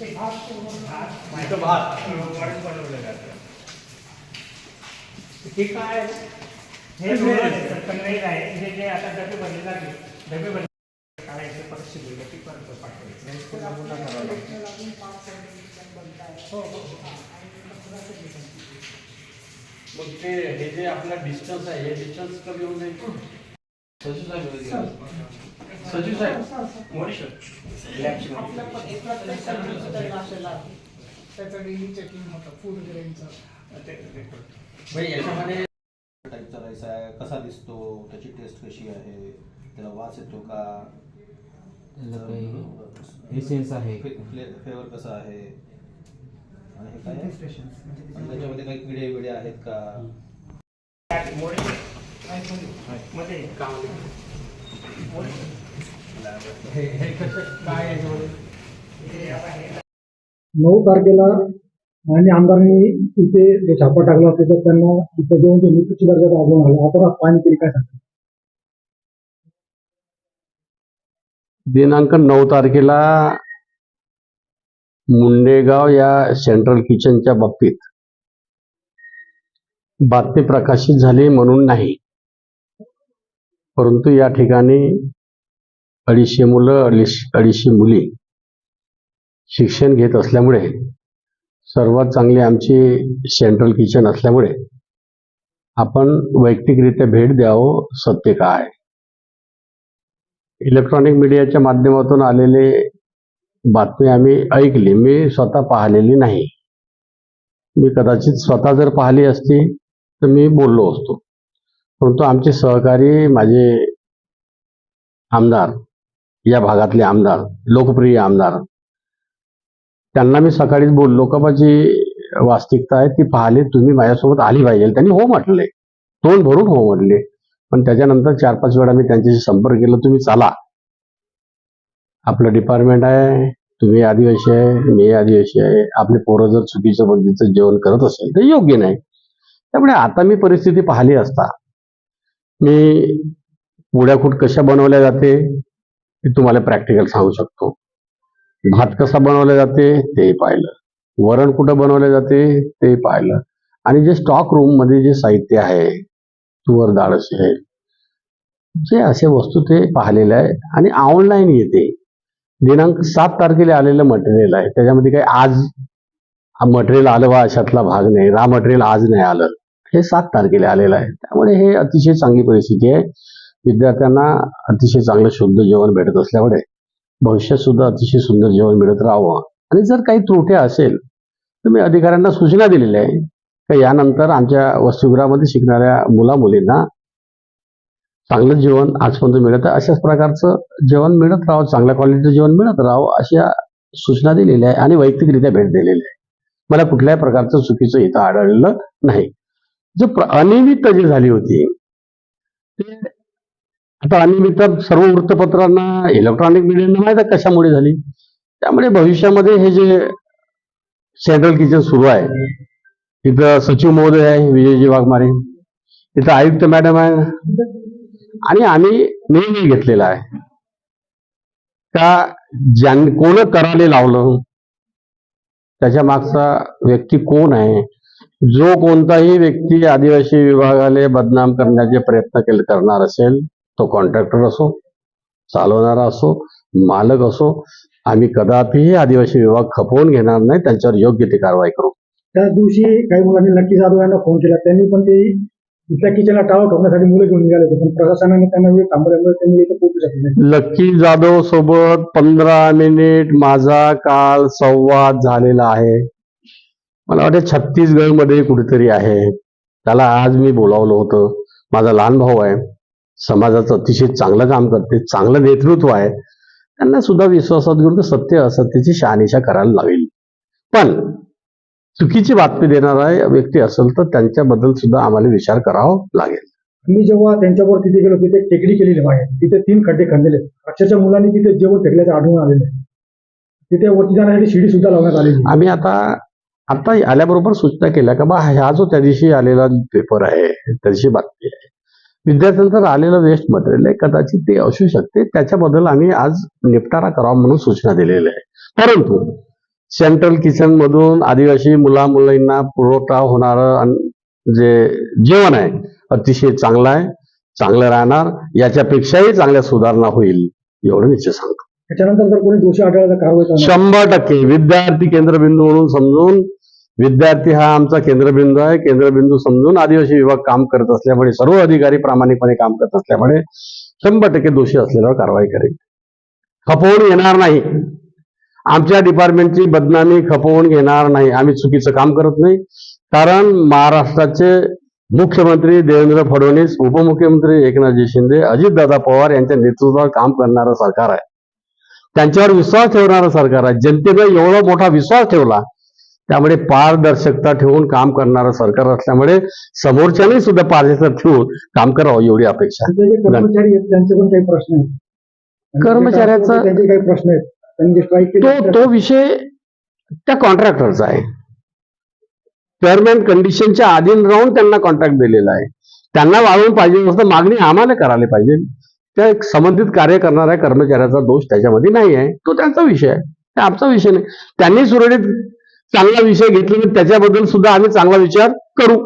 इथं भात वरण बनवलं जातं. हे काय हे कन्व्हेयर आहे. हे जे आता डबे बनले जाते, डबे बनले काढायचे, परत शिजवलं की परत पाठवायचं. मग ते हे जे आपला डिस्टन्स आहे, हे डिस्टन्स कमी होऊन जाईल. सजू साहेब त्याचं डेली चेकिंग होतं फूड ग्रेनचं. याच्यामध्ये टाईपचा राईस आहे, कसा दिसतो, त्याची टेस्ट कशी आहे, त्याला वास येतो का, एसेन्स आहे, फ्लेवर कसा आहे, आणि हे काय आणि त्याच्यामध्ये काही किडे विडे आहेत का. मध्ये हे कसं काय आहे 9 तारखेला आणि आमदारांनी इथे जो छापा टाकला त्याच्यात त्यांना इथे जेवण मृत्यूची दर्जाचा आढळून आला. आपण पाणी केली काय सांगतो. दिनांक 9 तारखेला मुंडेगाव या सेंट्रल किचनच्या बाबतीत बातमी प्रकाशित झाली म्हणून नाही, परंतु या ठिकाणी 250 मुलं 250 मुली शिक्षण घेत असल्यामुळे, सर्वात चांगली आमची सेंट्रल किचन असल्यामुळे आपण वैयक्तिकरित्या भेट द्यावं, सत्य काय. इलेक्ट्रॉनिक मीडियाच्या माध्यमातून आलेले बातमी आम्ही ऐकली, मी स्वतः पाहिलेली नाही. मी कदाचित स्वतः जर पाहिली असती तर मी बोललो असतो, परंतु आमचे सहकारी, माझे आमदार, या भागातले आमदार, लोकप्रिय आमदार, त्यांना मी सकाळीच बोललो का जी वास्तविकता आहे ती पाहिली, तुम्ही माझ्यासोबत आली पाहिजे. त्यांनी हो म्हटले, तोंड भरून हो म्हटले. पण त्याच्यानंतर 4-5 वेळा मी त्यांच्याशी संपर्क केला, तुम्ही चला, आपलं डिपार्टमेंट आहे, तुम्ही आदिवासी आहे, मी आदिवासी आहे, आपले पोरं जर चुकीच्या पद्धतीचं जेवण करत असेल तर योग्य नाही. त्यामुळे आता मी परिस्थिती पाहिली असता मी पुड्याकूट कशा बनवल्या जाते ते तुम्हाला प्रॅक्टिकल सांगू शकतो. भात कसा बनवला जाते ते पाहिलं, वरण कुठं बनवले जाते ते पाहिलं, आणि जे स्टॉक रूम मध्ये जे साहित्य आहे, तूर डाळ असेल, जे असे वस्तू ते पाहिलेले आहे. आणि ऑनलाईन येते. दिनांक 7 तारखेला आलेलं मटेरियल आहे, त्याच्यामध्ये काही आज मटेरियल आलं वा अशातला भाग नाही. रा मटेरियल आज नाही आलं, हे 7 तारखेला आलेलं आहे. त्यामुळे हे अतिशय चांगली परिस्थिती आहे. विद्यार्थ्यांना अतिशय चांगलं शुद्ध जेवण भेटत असल्यामुळे भविष्यात सुद्धा अतिशय सुंदर जेवण मिळत राहावं. आणि जर काही त्रुट्या असेल तर मी अधिकाऱ्यांना सूचना दिलेल्या आहे की यानंतर आमच्या वसतिगृहामध्ये शिकणाऱ्या मुला मुलींना चांगलं जेवण आजपर्यंत मिळतं, अशाच प्रकारचं जेवण मिळत राहावं, चांगल्या क्वालिटीचं जेवण मिळत राहावं, अशा सूचना दिलेल्या आहे. आणि वैयक्तिकरित्या भेट दिलेली आहे. मला कुठल्याही प्रकारचं चुकीचं इथं आढळलं नाही. जो अनियमितता जी झाली होती ते आता अनियमितता सर्व वृत्तपत्रांना, इलेक्ट्रॉनिक मीडियाना माहिती आहे कशामुळे झाली. त्यामुळे भविष्यामध्ये हे जे सेंट्रल किचन सुरू आहे, तिथं सचिव महोदय आहे विजयजी वाघमारे, तिथं आयुक्त मॅडम आहे, आणि आम्ही निर्णय घेतलेला आहे का कोण करायला लावलं, त्याच्या मागचा व्यक्ती कोण आहे. जो कोणताही व्यक्ती आदिवासी विभागाला बदनाम करण्याचे प्रयत्न करणार असेल, तो कॉन्ट्रॅक्टर असो, चालवणारा असो, मालक असो, आम्ही कदापिही आदिवासी विभाग खपवून घेणार नाही, त्यांच्यावर योग्य ती कारवाई करू. त्या दिवशी काही मुलांनी नक्की जाधव यांना फोन केला, त्यांनी पण ते इथल्या किचनला टाळं ठोकण्यासाठी मुलं घेऊन निघाले होते, पण प्रशासनाने त्यांना वेळ थांबवल्यामुळे त्यांनी इथे पोहोचू शकले नाही. लक्की जाधव सोबत 15 मिनिट माझा काल संवाद झालेला आहे. मला वाटतं छत्तीसगड मध्ये कुठेतरी आहे. त्याला आज मी बोलावलं होतं. माझा लहान भाऊ आहे, समाजाचं अतिशय चांगलं काम करते, चांगलं नेतृत्व आहे. त्यांना सुद्धा विश्वासात घेऊन सत्य असत्याची शहानिशा करायला लागेल. पण चुकीची बातमी देणारा व्यक्ती असेल तर त्यांच्याबद्दल सुद्धा आम्हाला विचार करावा लागेल. मी जेव्हा त्यांच्यावर तिथे गेलो, तिथे टेकडी केलेली आहे, तिथे 3 खड्डे खणलेले, अक्षरशः मुलांनी तिथे जेवण फेकल्याचे आढळून आलेले आहे. तिथे वरती जाण्यासाठी शिडी सुद्धा लावण्यात आलेली. आम्ही आता आल्याबरोबर सूचना केल्या का बा हा जो त्या दिवशी आलेला पेपर आहे, त्या दिवशी बातमी आहे, विद्यार्थ्यांचं आलेलं वेस्ट मटेरियल आहे, कदाचित ते असू शकते, त्याच्याबद्दल आम्ही आज निपटारा करावा म्हणून सूचना दिलेल्या आहे. परंतु सेंट्रल किचन मधून आदिवासी मुला मुलींना पुरवठा होणारं जे जेवण आहे अतिशय चांगलं आहे, चांगलं राहणार, याच्यापेक्षाही चांगल्या सुधारणा होईल एवढं निश्चित सांगतो. त्याच्यानंतर जर कोणी दोषी आढळला तर कारवाई करणार. 100% विद्यार्थी केंद्रबिंदू म्हणून समजून, विद्यार्थी हा आमचा केंद्रबिंदू आहे, केंद्रबिंदू समजून आदिवासी विभाग काम करत असल्यामुळे, सर्व अधिकारी प्रामाणिकपणे काम करत असल्यामुळे 100% दोषी असलेल्यावर कारवाई करेल. खपवून घेणार नाही. आमच्या डिपार्टमेंटची बदनामी खपवून घेणार नाही. आम्ही चुकीचं काम करत नाही. कारण महाराष्ट्राचे मुख्यमंत्री देवेंद्र फडणवीस, उपमुख्यमंत्री एकनाथजी शिंदे, अजितदादा पवार यांच्या नेतृत्वात काम करणारं सरकार आहे. त्यांच्यावर विश्वास ठेवणारं सरकार आहे. जनतेनं एवढा मोठा विश्वास ठेवला, त्यामुळे पारदर्शकता ठेवून काम करणारं सरकार असल्यामुळे समोरच्याने सुद्धा पारदर्शकता ठेवून काम करावं एवढी अपेक्षा. तिथे जे कर्मचारी आहेत त्यांचे पण काही प्रश्न आहेत. कर्मचाऱ्याचा त्यांचे काही प्रश्न आहेत. त्यांनी स्ट्राईक केली. तो विषय त्या कॉन्ट्रॅक्टरचा आहे. टर्म अँड कंडिशनच्या अधीन राहून त्यांना कॉन्ट्रॅक्ट दिलेला आहे. त्यांना वाढवून पाहिजे नसतं, मागणी आम्हाला करायला पाहिजे. त्या संबंधित कार्य करणाऱ्या कर्मचाऱ्याचा दोष त्याच्यामध्ये नाही आहे. तो त्यांचा विषय आहे, ते आमचा विषय नाही. त्यांनी सुरळीत चांगला विषय घेतला, त्याच्याबद्दल सुद्धा आम्ही चांगला विचार करू.